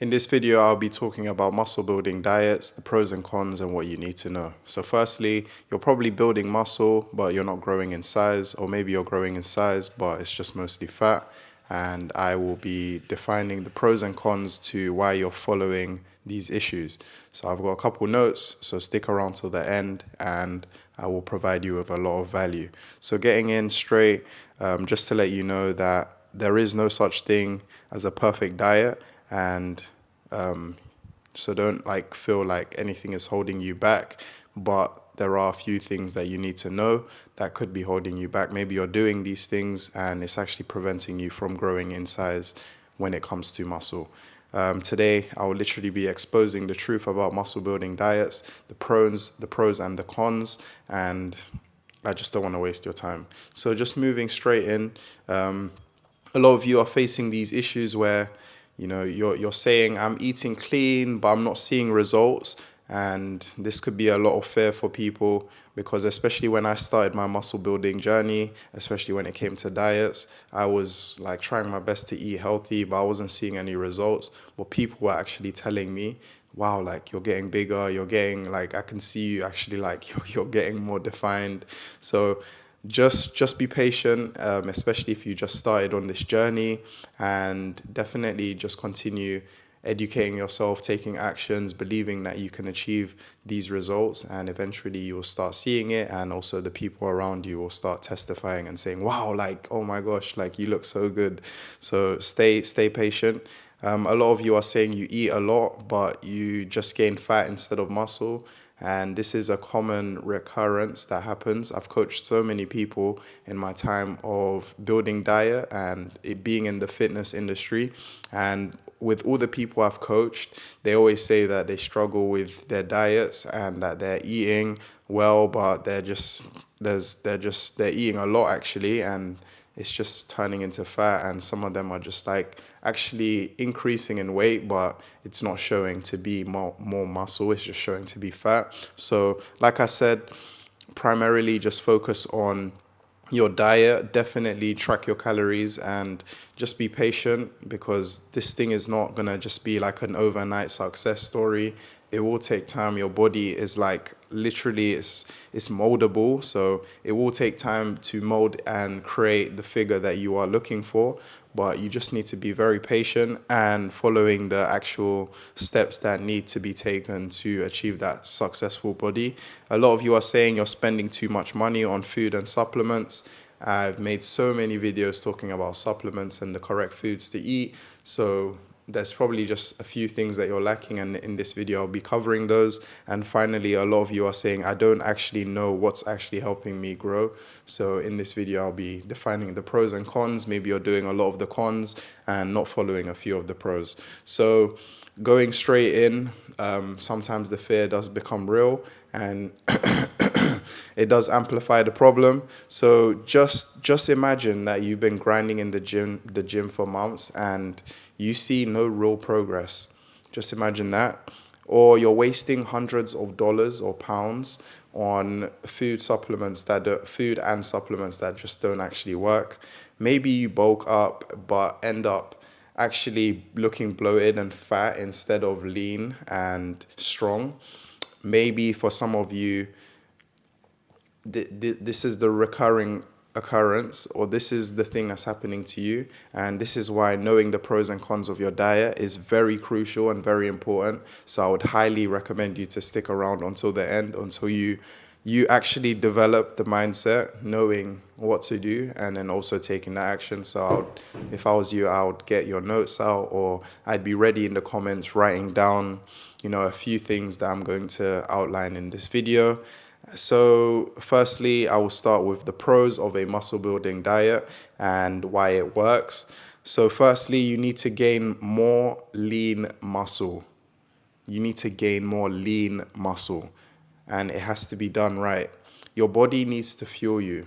In this video, I'll be talking about muscle building diets, the pros and cons, and what you need to know. So firstly, you're probably building muscle, but you're not growing in size, or maybe you're growing in size, but it's just mostly fat. And I will be defining the pros and cons to why you're following these issues. So I've got a couple notes, so stick around till the end, and I will provide you with a lot of value. So getting in straight, just to let you know that there is no such thing as a perfect diet, and so don't feel like anything is holding you back, but there are a few things that you need to know that could be holding you back. Maybe you're doing these things and it's actually preventing you from growing in size when it comes to muscle. Today, I will literally be exposing the truth about muscle building diets, the pros and the cons, and I just don't want to waste your time. So just moving straight in, a lot of you are facing these issues where you're saying I'm eating clean, but I'm not seeing results. And this could be a lot of fear for people because especially when I started my muscle building journey, especially when it came to diets, I was like trying my best to eat healthy, but I wasn't seeing any results. But people were actually telling me, wow, like you're getting bigger, you're getting I can see you actually you're getting more defined. So just be patient, especially if you just started on this journey, and definitely just continue educating yourself, taking actions, believing that you can achieve these results, and eventually you will start seeing it, and also the people around you will start testifying and saying, wow, like, oh my gosh, like you look so good. So stay patient. A lot of you are saying you eat a lot, but you just gain fat instead of muscle. And this is a common recurrence that happens. I've coached so many people in my time of building diet and it being in the fitness industry. And with all the people I've coached, they always say that they struggle with their diets and that they're eating well, but they're eating a lot actually, and it's just turning into fat, and some of them are just actually increasing in weight, but it's not showing to be more muscle, it's just showing to be fat. So like I said, primarily just focus on your diet, definitely track your calories, and just be patient because this thing is not gonna just be like an overnight success story. It will take time. Your body is literally it's moldable, so it will take time to mold and create the figure that you are looking for, but you just need to be very patient and following the actual steps that need to be taken to achieve that successful body. A lot of you are saying you're spending too much money on food and supplements. I've made so many videos talking about supplements and the correct foods to eat, so there's probably just a few things that you're lacking, and in this video I'll be covering those. And finally, a lot of you are saying I don't actually know what's actually helping me grow. So in this video I'll be defining the pros and cons. Maybe you're doing a lot of the cons and not following a few of the pros. So going straight in, sometimes the fear does become real, and it does amplify the problem. So just imagine that you've been grinding in the gym for months and you see no real progress. Just imagine that. Or you're wasting hundreds of dollars or pounds on food and supplements that just don't actually work. Maybe you bulk up but end up actually looking bloated and fat instead of lean and strong. Maybe for some of you, this is the recurring occurrence, or this is the thing that's happening to you, and this is why knowing the pros and cons of your diet is very crucial and very important. So I would highly recommend you to stick around until the end, until you actually develop the mindset, knowing what to do, and then also taking the action. So if I was you, I would get your notes out, or I'd be ready in the comments writing down a few things that I'm going to outline in this video. So firstly, I will start with the pros of a muscle building diet and why it works. So firstly, you need to gain more lean muscle. You need to gain more lean muscle, and it has to be done right. Your body needs to fuel you.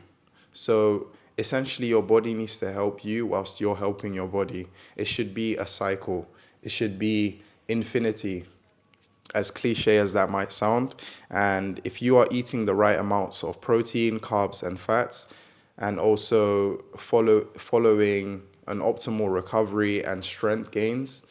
So essentially, your body needs to help you whilst you're helping your body. It should be a cycle. It should be infinity, as cliche as that might sound. And if you are eating the right amounts of protein, carbs, and fats, and also following an optimal recovery and strength gains,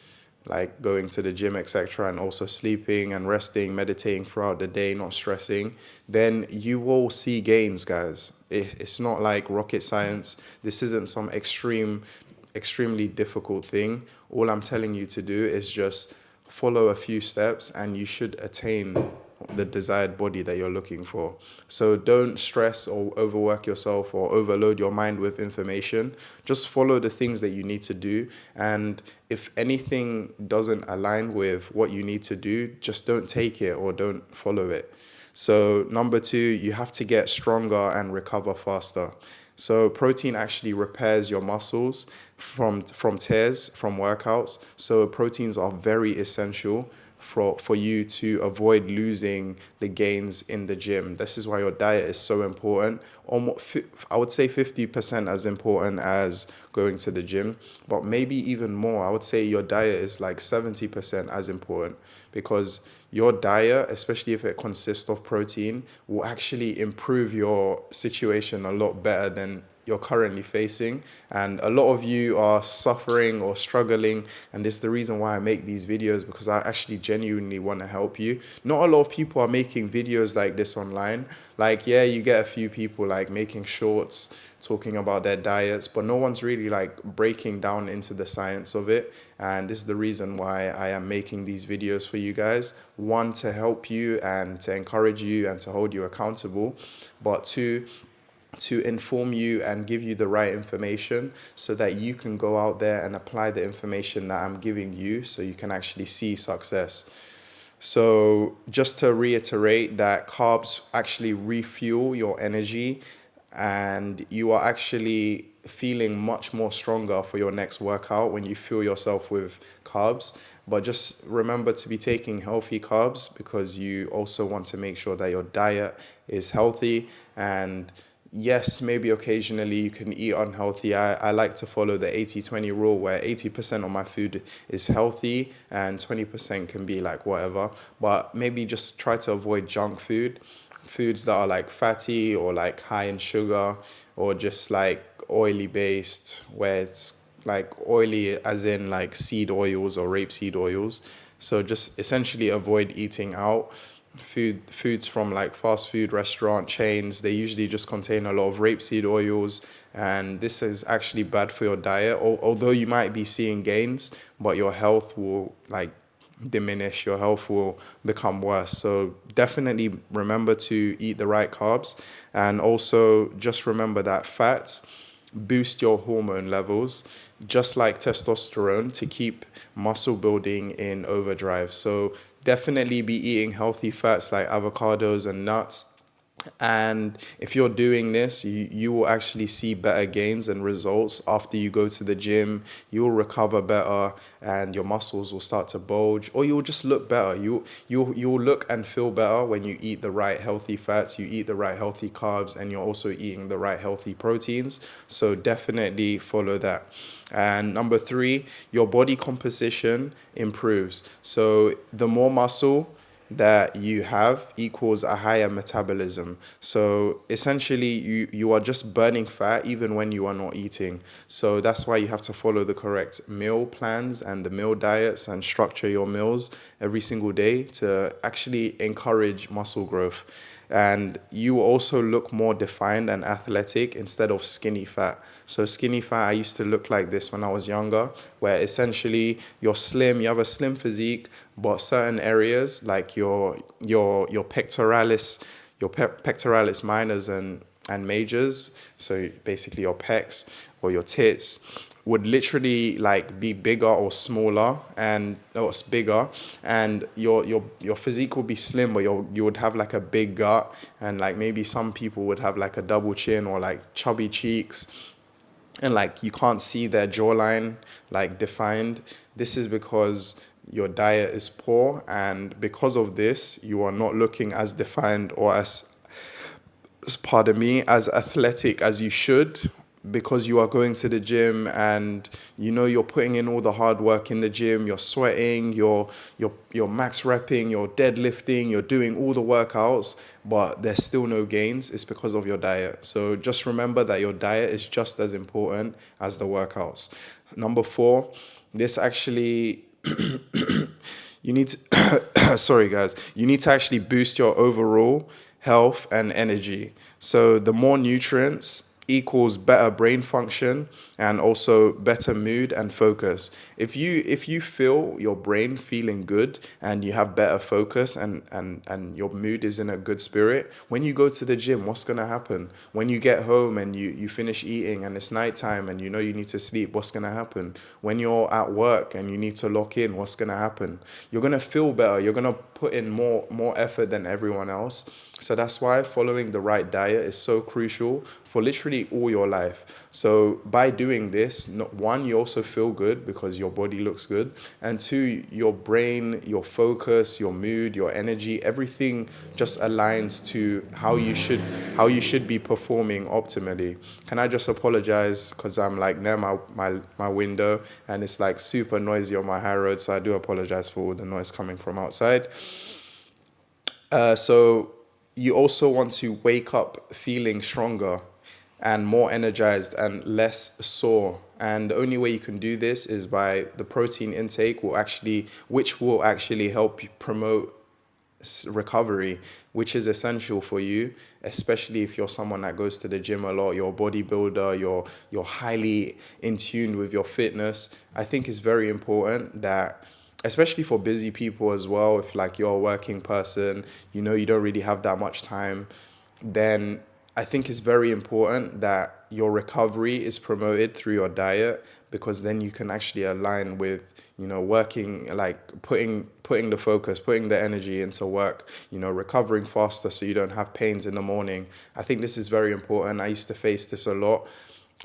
like going to the gym, etc., and also sleeping and resting, meditating throughout the day, not stressing, then you will see gains, guys. It's not like rocket science. This isn't some extremely difficult thing. All I'm telling you to do is just follow a few steps and you should attain the desired body that you're looking for. So don't stress or overwork yourself or overload your mind with information. Just follow the things that you need to do. And if anything doesn't align with what you need to do, just don't take it or don't follow it. So number two, you have to get stronger and recover faster. So protein actually repairs your muscles from tears, from workouts. So proteins are very essential for you to avoid losing the gains in the gym. This is why your diet is so important. Almost, I would say 50% as important as going to the gym, but maybe even more. I would say your diet is like 70% as important, because your diet, especially if it consists of protein, will actually improve your situation a lot better than you're currently facing. And a lot of you are suffering or struggling, and this is the reason why I make these videos, because I actually genuinely want to help you. Not a lot of people are making videos like this online. Like, yeah, you get a few people like making shorts talking about their diets, but no one's really like breaking down into the science of it. And this is the reason why I am making these videos for you guys. One, to help you and to encourage you and to hold you accountable, but two, to inform you and give you the right information so that you can go out there and apply the information that I'm giving you so you can actually see success. So just to reiterate that carbs actually refuel your energy, and you are actually feeling much more stronger for your next workout when you fuel yourself with carbs. But just remember to be taking healthy carbs, because you also want to make sure that your diet is healthy. And yes, maybe occasionally you can eat unhealthy. I like to follow the 80-20 rule, where 80% of my food is healthy and 20% can be like whatever. But maybe just try to avoid junk food, foods that are like fatty or like high in sugar, or just like oily based, where it's like oily as in like seed oils or rapeseed oils. So just essentially avoid eating out. Foods from like fast food restaurant chains, they usually just contain a lot of rapeseed oils, and this is actually bad for your diet. Although you might be seeing gains, but your health will like diminish, your health will become worse. So definitely remember to eat the right carbs, and also just remember that fats boost your hormone levels, just like testosterone, to keep muscle building in overdrive. So definitely be eating healthy fats like avocados and nuts. And if you're doing this, you will actually see better gains and results after you go to the gym. You'll recover better and your muscles will start to bulge, or you'll just look better. You'll look and feel better when you eat the right healthy fats, you eat the right healthy carbs, and you're also eating the right healthy proteins. So definitely follow that. And number three, your body composition improves. So the more muscle that you have equals a higher metabolism. So essentially you are just burning fat even when you are not eating. So that's why you have to follow the correct meal plans and the meal diets, and structure your meals every single day to actually encourage muscle growth. And you also look more defined and athletic instead of skinny fat. So skinny fat, I used to look like this when I was younger, where essentially you're slim, you have a slim physique, but certain areas like your pectoralis, pectoralis minors and majors, so basically your pecs or your tits, would literally like be bigger or smaller, and or it's bigger, and your physique would be slim, but you would have like a big gut, and like maybe some people would have like a double chin or like chubby cheeks, and like you can't see their jawline like defined. This is because your diet is poor, and because of this you are not looking as defined or pardon me, as athletic as you should, because you are going to the gym and you know you're putting in all the hard work in the gym, you're sweating, you're max repping, you're deadlifting, you're doing all the workouts, but there's still no gains. It's because of your diet. So just remember that your diet is just as important as the workouts. Number four, this actually You need to, sorry guys, you need to actually boost your overall health and energy. So the more nutrients equals better brain function and also better mood and focus. If you feel your brain feeling good and you have better focus and your mood is in a good spirit, when you go to the gym, what's gonna happen? When you get home and you finish eating and it's nighttime and you know you need to sleep, what's gonna happen? When you're at work and you need to lock in, what's gonna happen? You're gonna feel better. You're gonna put in more effort than everyone else. So that's why following the right diet is so crucial for literally all your life. So by doing this, one, you also feel good because your body looks good, and two, your brain, your focus, your mood, your energy, everything just aligns to how you should be performing optimally. Can I just apologize because I'm like near my window and it's like super noisy on my high road, so I do apologize for all the noise coming from outside. So you also want to wake up feeling stronger and more energized and less sore. And the only way you can do this is by the protein intake which will actually help you promote recovery, which is essential for you, especially if you're someone that goes to the gym a lot, you're a bodybuilder, you're highly in tune with your fitness. I think it's very important that, especially for busy people as well, if like you're a working person, you know you don't really have that much time, then I think it's very important that your recovery is promoted through your diet, because then you can actually align with, working, like putting the focus, putting the energy into work, recovering faster so you don't have pains in the morning. I think this is very important. I used to face this a lot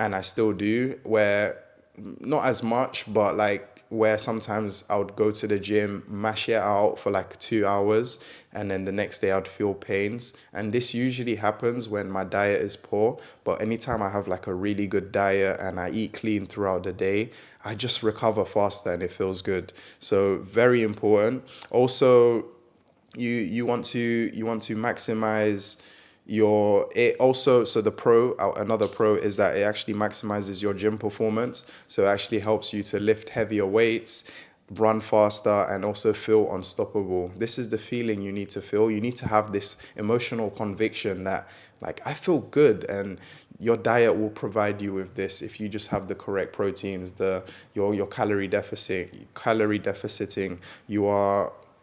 and I still do, where not as much, but like where sometimes I would go to the gym, mash it out for like 2 hours, and then the next day I'd feel pains. And this usually happens when my diet is poor. But anytime I have like a really good diet and I eat clean throughout the day, I just recover faster and it feels good. So very important. Also, you want to maximize your it also. So another pro is that it actually maximizes your gym performance, so it actually helps you to lift heavier weights, run faster, and also feel unstoppable. This is the feeling you need to feel. You need to have this emotional conviction that, like, I feel good, and your diet will provide you with this if you just have the correct proteins, your calorie deficiting.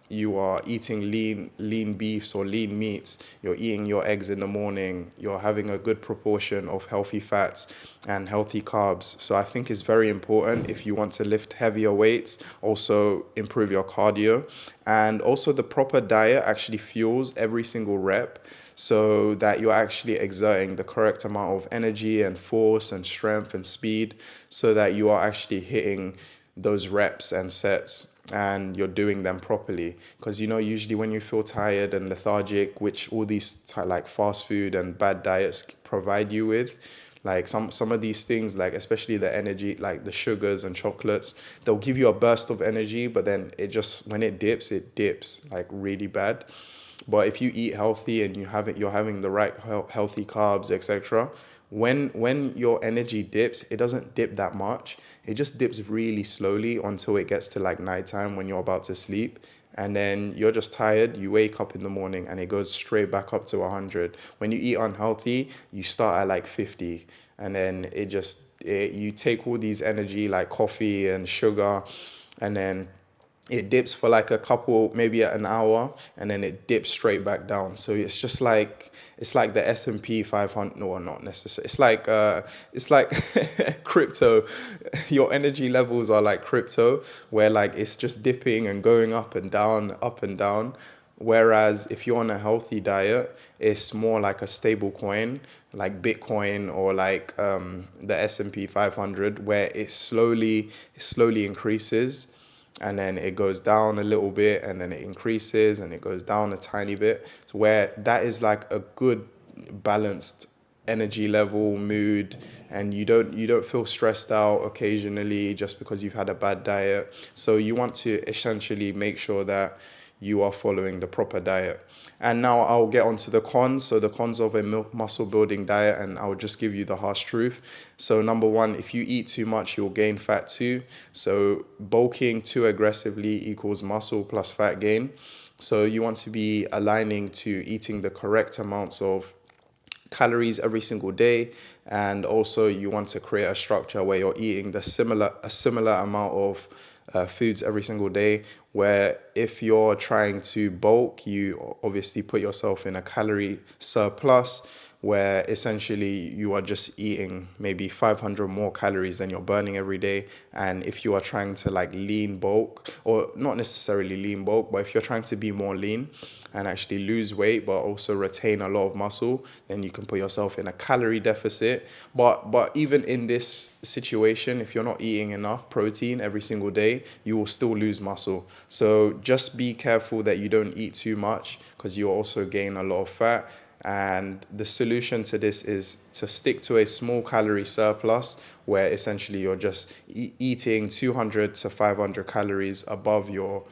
You are eating lean beefs or lean meats. You're eating your eggs in the morning. You're having a good proportion of healthy fats and healthy carbs. So I think it's very important if you want to lift heavier weights, also improve your cardio. And also the proper diet actually fuels every single rep, so that you're actually exerting the correct amount of energy and force and strength and speed, so that you are actually hitting those reps and sets and you're doing them properly. Because usually when you feel tired and lethargic, which all these like fast food and bad diets provide you with, like some of these things, like especially the energy, like the sugars and chocolates, they'll give you a burst of energy, but then when it dips like really bad. But if you eat healthy and you're having the right healthy carbs, etc., when your energy dips, it doesn't dip that much. It just dips really slowly until it gets to like nighttime when you're about to sleep. And then you're just tired, you wake up in the morning and it goes straight back up to 100. When you eat unhealthy, you start at like 50. And then you take all these energy like coffee and sugar, and then it dips for like a couple, maybe an hour, and then it dips straight back down. So it's like the S&P 500. No, not necessarily. It's like crypto. Your energy levels are like crypto, where like it's just dipping and going up and down, up and down. Whereas if you're on a healthy diet, it's more like a stable coin, like Bitcoin or like the S&P 500, where it slowly increases, and then it goes down a little bit, and then it increases and it goes down a tiny bit. So where that is like a good balanced energy level, mood, and you don't feel stressed out occasionally just because you've had a bad diet. So you want to essentially make sure that you are following the proper diet. And now I'll get onto the cons. So the cons of a muscle building diet, and I'll just give you the harsh truth. So number one, if you eat too much, you'll gain fat too. So bulking too aggressively equals muscle plus fat gain. So you want to be aligning to eating the correct amounts of calories every single day, and also you want to create a structure where you're eating a similar amount of foods every single day, where if you're trying to bulk, you obviously put yourself in a calorie surplus, where essentially you are just eating maybe 500 more calories than you're burning every day. And if you are trying to like lean bulk, or not necessarily lean bulk, but if you're trying to be more lean and actually lose weight but also retain a lot of muscle, then you can put yourself in a calorie deficit. But even in this situation, if you're not eating enough protein every single day, you will still lose muscle. So just be careful that you don't eat too much, because you'll also gain a lot of fat. And the solution to this is to stick to a small calorie surplus, where essentially you're just eating 200 to 500 calories above your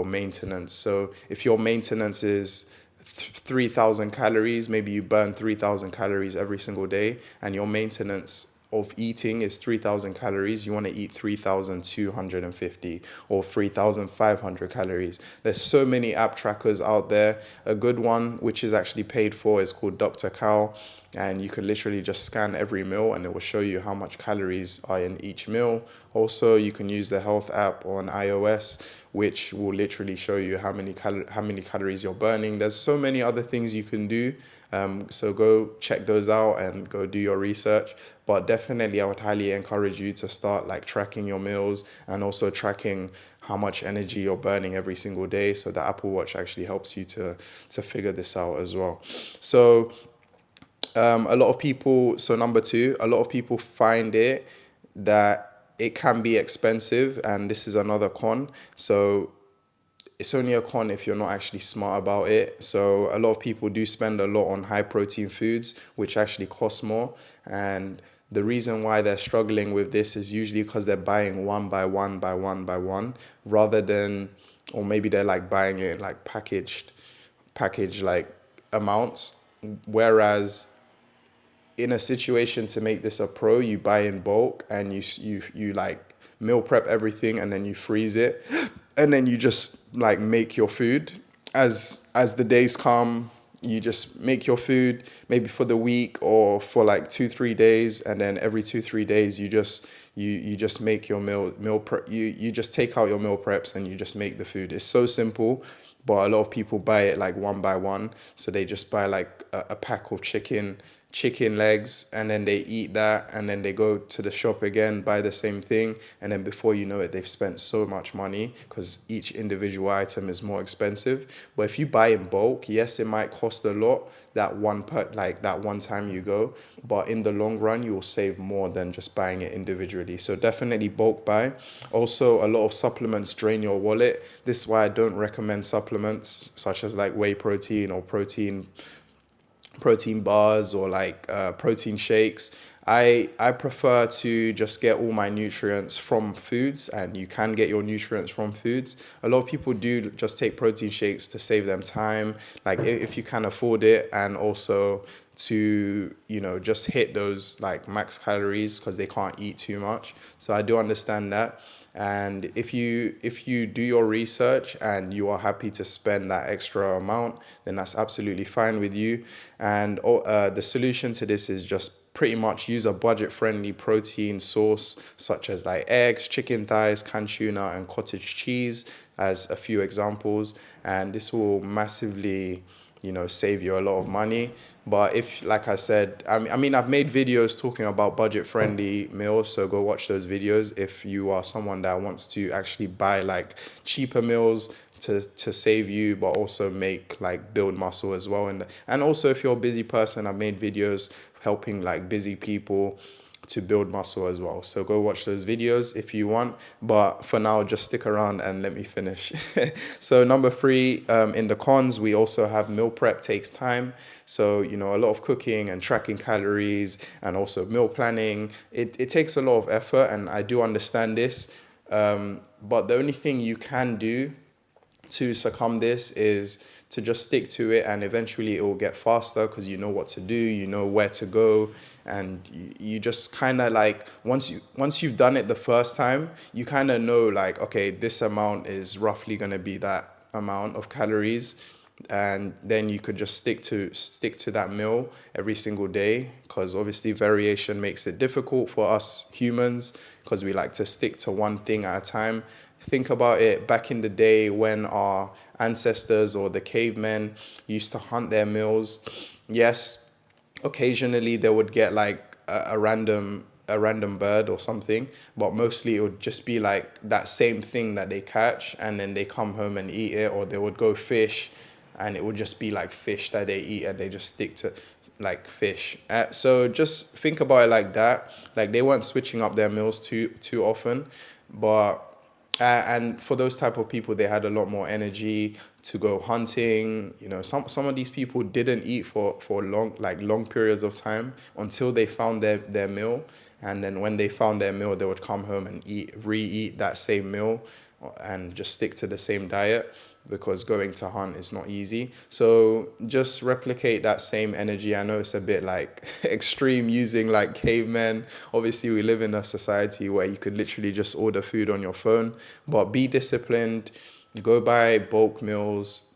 maintenance. So if your maintenance is 3,000 calories, maybe you burn 3,000 calories every single day, and your maintenance of eating is 3,000 calories, you want to eat 3,250 or 3,500 calories. There's so many app trackers out there. A good one, which is actually paid for, is called Dr. Cow. And you can literally just scan every meal and it will show you how much calories are in each meal. Also, you can use the health app on iOS, which will literally show you how many calories you're burning. There's so many other things you can do. So go check those out and go do your research. But definitely, I would highly encourage you to start like tracking your meals, and also tracking how much energy you're burning every single day. So the Apple Watch actually helps you to figure this out as well. So a lot of people, so number two, a lot of people find it that it can be expensive, and this is another con. So it's only a con if you're not actually smart about it. So a lot of people do spend a lot on high protein foods, which actually cost more. And the reason why they're struggling with this is usually because they're buying one by one by one by one, rather than, or maybe they're like buying it like packaged like amounts. Whereas in a situation to make this a pro, you buy in bulk and you like meal prep everything, and then you freeze it, and then you just like make your food as the days come. You just make your food maybe for the week or for like 2-3 days, and then every 2-3 days you just make your meal prep. You just take out your meal preps and you just make the food. It's so simple. But a lot of people buy it like one by one. So they just buy like a pack of chicken legs, and then they eat that, and then they go to the shop again, buy the same thing, and then before you know it, they've spent so much money, because each individual item is more expensive. But if you buy in bulk, yes, it might cost a lot that one time you go, but in the long run you will save more than just buying it individually. So definitely bulk buy. Also, a lot of supplements drain your wallet. This is why I don't recommend supplements such as like whey protein or protein bars, or like protein shakes. I prefer to just get all my nutrients from foods, and you can get your nutrients from foods. A lot of people do just take protein shakes to save them time, like if you can afford it, and also to, you know, just hit those like max calories because they can't eat too much. So I do understand that. And if you do your research and you are happy to spend that extra amount, then that's absolutely fine with you. And the solution to this is just pretty much use a budget-friendly protein source, such as like eggs, chicken thighs, canned tuna, and cottage cheese, as a few examples. And this will massively, you know, save you a lot of money. But if, like I said, I mean, I've made videos talking about budget-friendly meals, so go watch those videos if you are someone that wants to actually buy like cheaper meals to save you, but also build muscle as well. And also, if you're a busy person, I've made videos helping like busy people to build muscle as well. So go watch those videos if you want. But for now, just stick around and let me finish. So number three, in the cons, we also have meal prep takes time. So, you know, a lot of cooking and tracking calories, and also meal planning. It takes a lot of effort, and I do understand this. But the only thing you can do to succumb this is to just stick to it, and eventually it will get faster because you know what to do, you know where to go, and you just kind of like once you've done it the first time, you kind of know like, okay, this amount is roughly going to be that amount of calories, and then you could just stick to that meal every single day, because obviously variation makes it difficult for us humans because we like to stick to one thing at a time. Think about it, back in the day when our ancestors or the cavemen used to hunt their meals. Yes, occasionally they would get like a random bird or something, but mostly it would just be like that same thing that they catch, and then they come home and eat it, or they would go fish and it would just be like fish that they eat, and they just stick to like fish. So just think about it like that. Like, they weren't switching up their meals too often, but and for those type of people, they had a lot more energy to go hunting. Some of these people didn't eat for long periods of time until they found their meal, and then when they found their meal, they would come home and re-eat that same meal, and just stick to the same diet, because going to hunt is not easy. So just replicate that same energy. I know it's a bit like extreme using like cavemen. Obviously, we live in a society where you could literally just order food on your phone, but be disciplined. Go buy bulk meals,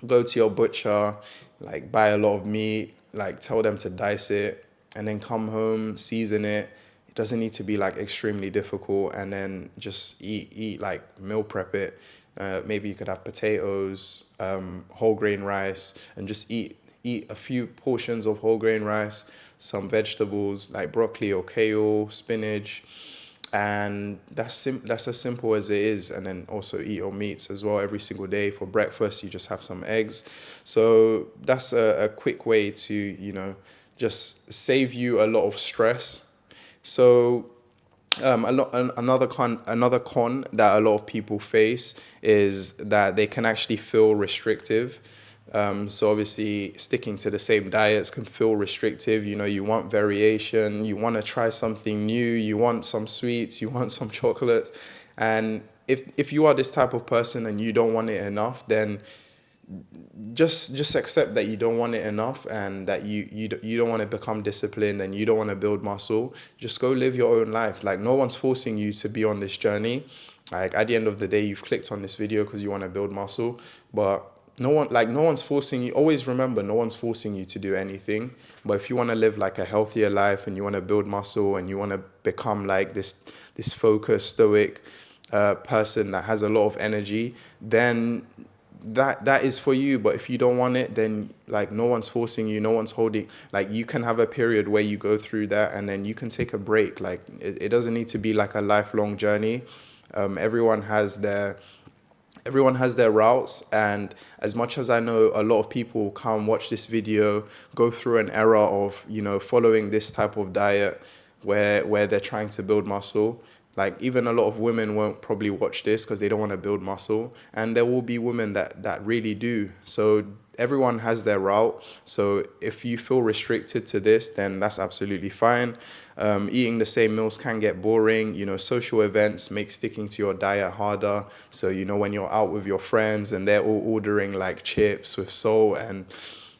go to your butcher, like buy a lot of meat, like tell them to dice it, and then come home, season it. It doesn't need to be like extremely difficult, and then just eat like meal prep it. Maybe you could have potatoes, whole grain rice, and just eat a few portions of whole grain rice, some vegetables like broccoli or kale, spinach, and that's as simple as it is. And then also eat your meats as well every single day. For breakfast, you just have some eggs. So that's a quick way to just save you a lot of stress. So another con that a lot of people face is that they can actually feel restrictive. So obviously sticking to the same diets can feel restrictive. You want variation, you want to try something new, you want some sweets, you want some chocolates. And if you are this type of person and you don't want it enough, then just accept that you don't want it enough, and that you don't want to become disciplined, and you don't want to build muscle. Just go live your own life. Like, no one's forcing you to be on this journey. Like, at the end of the day, you've clicked on this video because you want to build muscle, but no one's forcing you. Always remember, no one's forcing you to do anything. But if you want to live like a healthier life, and you want to build muscle, and you want to become like this focused, stoic person that has a lot of energy, then that is for you. But if you don't want it, then like, no one's forcing you, no one's holding. Like, you can have a period where you go through that, and then you can take a break. Like, it doesn't need to be like a lifelong journey. Everyone has their routes, and as much as I know a lot of people come watch this video, go through an era of following this type of diet where they're trying to build muscle. Like, even a lot of women won't probably watch this because they don't want to build muscle, and there will be women that really do. So everyone has their route. So if you feel restricted to this, then that's absolutely fine. Eating the same meals can get boring. Social events make sticking to your diet harder. So when you're out with your friends and they're all ordering like chips with salt, and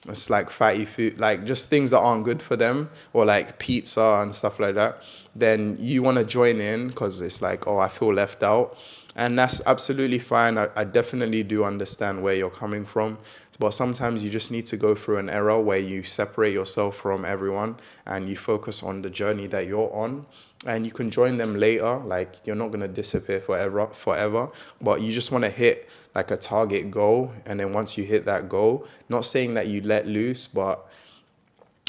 it's like fatty food, like just things that aren't good for them, or like pizza and stuff like that, then you want to join in because it's like, oh, I feel left out. And that's absolutely fine. I definitely do understand where you're coming from. But sometimes you just need to go through an era where you separate yourself from everyone, and you focus on the journey that you're on. And you can join them later. Like, you're not going to disappear forever, but you just want to hit like a target goal. And then once you hit that goal, not saying that you let loose, but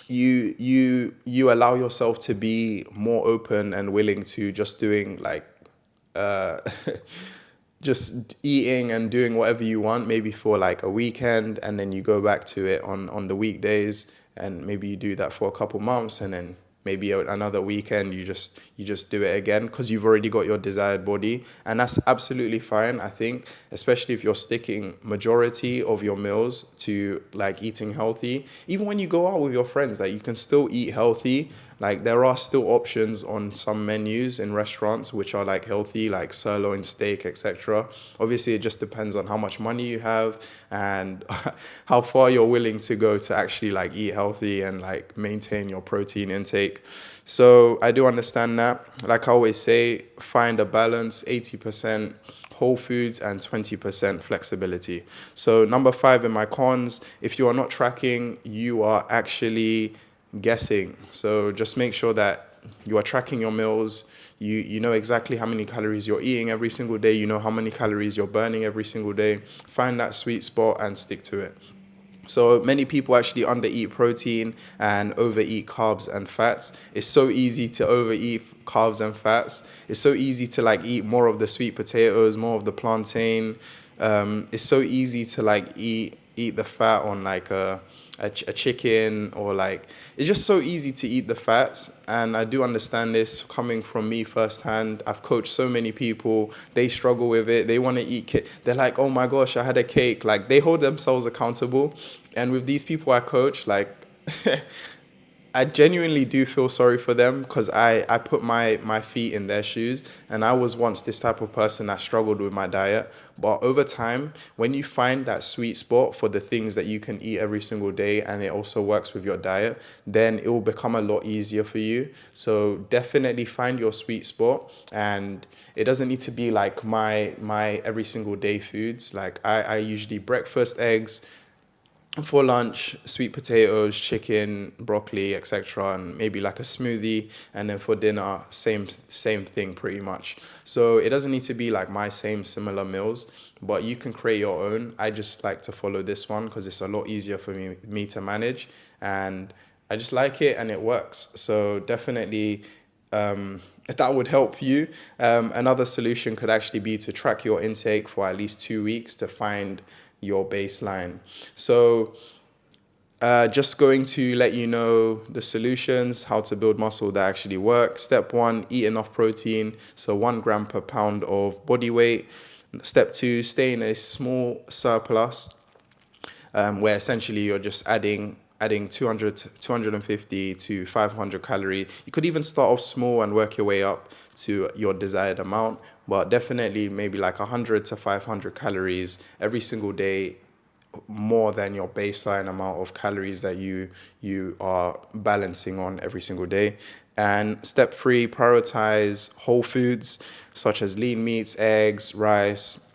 you allow yourself to be more open and willing to just doing like just eating and doing whatever you want, maybe for like a weekend, and then you go back to it on the weekdays, and maybe you do that for a couple months, and then maybe another weekend you just do it again because you've already got your desired body. And that's absolutely fine, I think, especially if you're sticking majority of your meals to like eating healthy. Even when you go out with your friends, like, you can still eat healthy. Like there are still options on some menus in restaurants which are like healthy, like sirloin steak, etc. Obviously, it just depends on how much money you have and how far you're willing to go to actually like eat healthy and like maintain your protein intake. So I do understand that. Like I always say, find a balance, 80% whole foods and 20% flexibility. So number 5 in my cons, if you are not tracking, you are actually guessing. So just make sure that you are tracking your meals. You know exactly how many calories you're eating every single day. You know how many calories you're burning every single day. Find that sweet spot and stick to it. So many people actually undereat protein and overeat carbs and fats. It's so easy to overeat carbs and fats. It's so easy to like eat more of the sweet potatoes, more of the plantain. It's so easy to like eat the fat on like a chicken, or like it's just so easy to eat the fats. And I do understand this coming from me firsthand. I've coached so many people, they struggle with it. They want to eat cake. They're like, oh my gosh, I had a cake. Like they hold themselves accountable. And with these people I coach, like I genuinely do feel sorry for them, because I put my feet in their shoes, and I was once this type of person that struggled with my diet. But over time, when you find that sweet spot for the things that you can eat every single day and it also works with your diet, then it will become a lot easier for you. So definitely find your sweet spot, and it doesn't need to be like my every single day foods. Like I usually breakfast eggs, for lunch, sweet potatoes, chicken, broccoli, etc., and maybe like a smoothie. And then for dinner, same thing pretty much. So it doesn't need to be like my same similar meals, but you can create your own. I just like to follow this one because it's a lot easier for me to manage, and I just like it and it works. So definitely, if that would help you. Another solution could actually be to track your intake for at least 2 weeks to find your baseline. So just going to let you know the solutions, how to build muscle that actually work. Step 1, eat enough protein, so 1 gram per pound of body weight. Step 2, stay in a small surplus, where essentially you're just adding 250 to 500 calorie. You could even start off small and work your way up to your desired amount, but definitely maybe like 100 to 500 calories every single day, more than your baseline amount of calories that you are balancing on every single day. And step 3, prioritize whole foods such as lean meats, eggs, rice,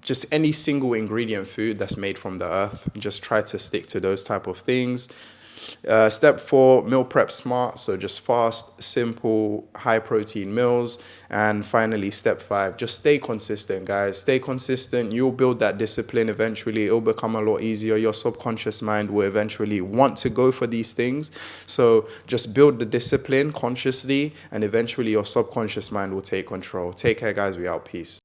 just any single ingredient food that's made from the earth. Just try to stick to those type of things. Step 4, meal prep smart. So just fast, simple, high protein meals. And finally, step 5, just stay consistent, guys. Stay consistent. You'll build that discipline eventually. It'll become a lot easier. Your subconscious mind will eventually want to go for these things. So just build the discipline consciously, and eventually your subconscious mind will take control. Take care, guys. We out. Peace.